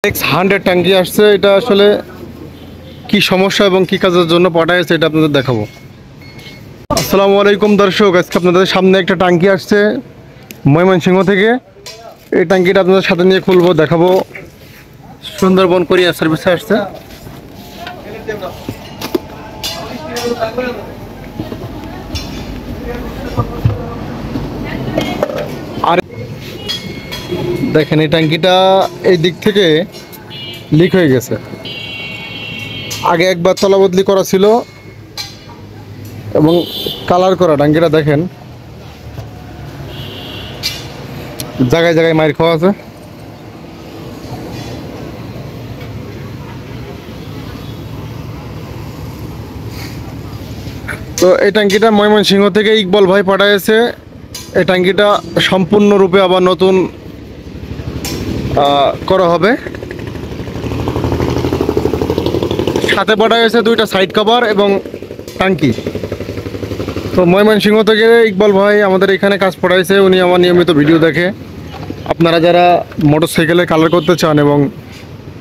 X100 ট্যাঙ্কি আসছে। এটা আসলে কি সমস্যা এবং কি কাজের জন্য পাঠাইছে এটা আপনাদের দেখাবো। আসসালামু আলাইকুম দর্শক, আজকে আপনাদের সামনে একটা ট্যাঙ্কি আসছে ময়মনসিংহ থেকে। এই ট্যাঙ্কিটা আপনাদের সাথে নিয়ে খুলবো, দেখাবো। সুন্দরবন কোরিয়ার সার্ভিসে আসছে। আর দেখেন এই ট্যাঙ্কিটা এই দিক থেকে লিক হয়ে গেছে। আগে একবার তলা বদলি করা ছিল এবং কালার করা। ট্যাঙ্কিটা দেখেন জায়গায় জায়গায় মাইর খাওয়া আছে। তো এই ট্যাঙ্কিটা ময়মনসিংহ থেকে ইকবাল ভাই পাঠাইছে। এই ট্যাঙ্কিটা সম্পূর্ণরূপে আবার নতুন করা হবে। সাথে পাঠাইছে দুইটা সাইড কভার এবং ট্যাঙ্কি। তো ময়মনসিংহ থেকে ইকবাল ভাই আমাদের এখানে কাজ পড়াইছে। উনি আমার নিয়মিত ভিডিও দেখে। আপনারা যারা মোটরসাইকেলে কালার করতে চান এবং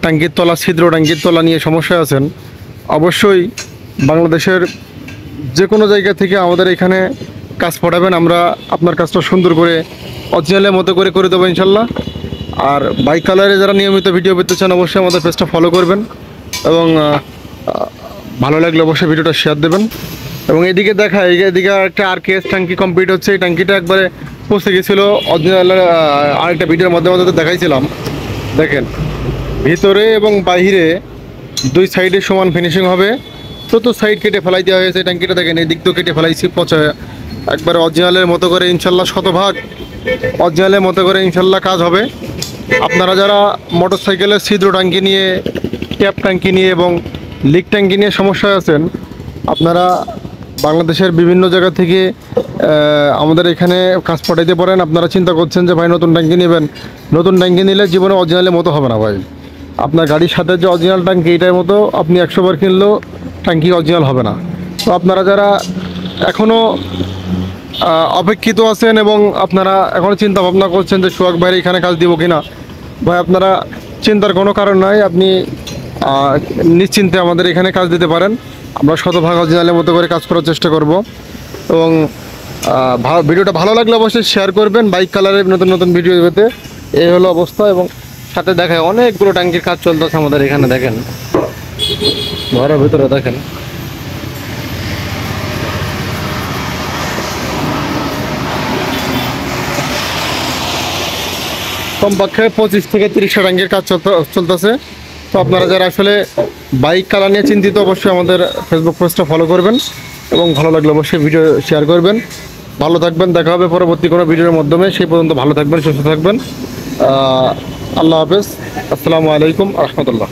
ট্যাঙ্কির তলা ছিদ্র, ট্যাঙ্কির তলা নিয়ে সমস্যায় আছেন, অবশ্যই বাংলাদেশের যে কোনো জায়গা থেকে আমাদের এখানে কাজ পড়াবেন। আমরা আপনার কাজটা সুন্দর করে অরিজিনালের মতো করে দেবো ইনশাল্লাহ। আর বাইক কালারে যারা নিয়মিত ভিডিও পেতে চান অবশ্যই আমাদের পেজটা ফলো করবেন এবং ভালো লাগলে অবশ্যই ভিডিওটা শেয়ার দেবেন। এবং এদিকে দেখায়, এদিকে একটা RKS ট্যাঙ্কি কমপ্লিট হচ্ছে। এই ট্যাঙ্কিটা একবারে পৌঁছে গেছিলো অরিজিনাল। আরেকটা ভিডিওর মধ্যে দেখাইছিলাম। দেখেন ভিতরে এবং বাহিরে দুই সাইডে সমান ফিনিশিং হবে। তো সাইড কেটে ফেলাই দেওয়া হয়েছে। ট্যাঙ্কিটা দেখেন এই দিক তো কেটে ফেলাইছি পচা। একবারে অরিজিনালের মতো করে ইনশাল্লাহ, শতভাগ অরিজিনালের মতো করে ইনশাল্লাহ কাজ হবে। আপনারা যারা মোটরসাইকেলের ছিদ্র ট্যাঙ্কি নিয়ে, ট্যাপ ট্যাঙ্কি নিয়ে এবং লিক ট্যাঙ্কি নিয়ে সমস্যায় আছেন, আপনারা বাংলাদেশের বিভিন্ন জায়গা থেকে আমাদের এখানে কাজ পাঠাইতে পারেন। আপনারা চিন্তা করছেন যে ভাই নতুন ট্যাঙ্কি নেবেন, নতুন ট্যাঙ্কি নিলে জীবনে অরিজিনালের মতো হবে না ভাই। আপনার গাড়ির সাথে যে অরিজিনাল ট্যাঙ্কি এটার মতো আপনি 100 বার কিনলেও ট্যাঙ্কি অরিজিনাল হবে না। তো আপনারা যারা এখনও অপেক্ষিত আছেন এবং আপনারা এখনও চিন্তা ভাবনা করছেন যে সোহাগ ভাইয়ের এখানে কাজ দিব কিনা, ভাই আপনারা চিন্তার কোনো কারণ নাই। আপনি নিশ্চিন্তে আমাদের এখানে কাজ দিতে পারেন। আমরা শতভাগ অরিজিনালের মতো করে কাজ করার চেষ্টা করব। এবং ভিডিওটা ভালো লাগলে অবশ্যই শেয়ার করবেন। বাইক কালারের নতুন নতুন ভিডিও পেতে এই হলো অবস্থা। এবং সাথে দেখায় অনেকগুলো ট্যাঙ্কির কাজ চলতেছে আমাদের এখানে। দেখেন ঘরের ভিতরে দেখেন কমপক্ষে 25 থেকে 30টা ট্যাঙ্কির কাজ চলতেছে। তো আপনারা যারা আসলে বাইক কালার নিয়ে চিন্তিত অবশ্যই আমাদের ফেসবুক পেজটা ফলো করবেন এবং ভালো লাগলে অবশ্যই ভিডিও শেয়ার করবেন। ভালো থাকবেন, দেখা হবে পরবর্তী কোনো ভিডিওর মাধ্যমে। সেই পর্যন্ত ভালো থাকবেন, সুস্থ থাকবেন। আল্লাহ হাফেজ। আসসালামু আলাইকুম রহমতুল্লাহ।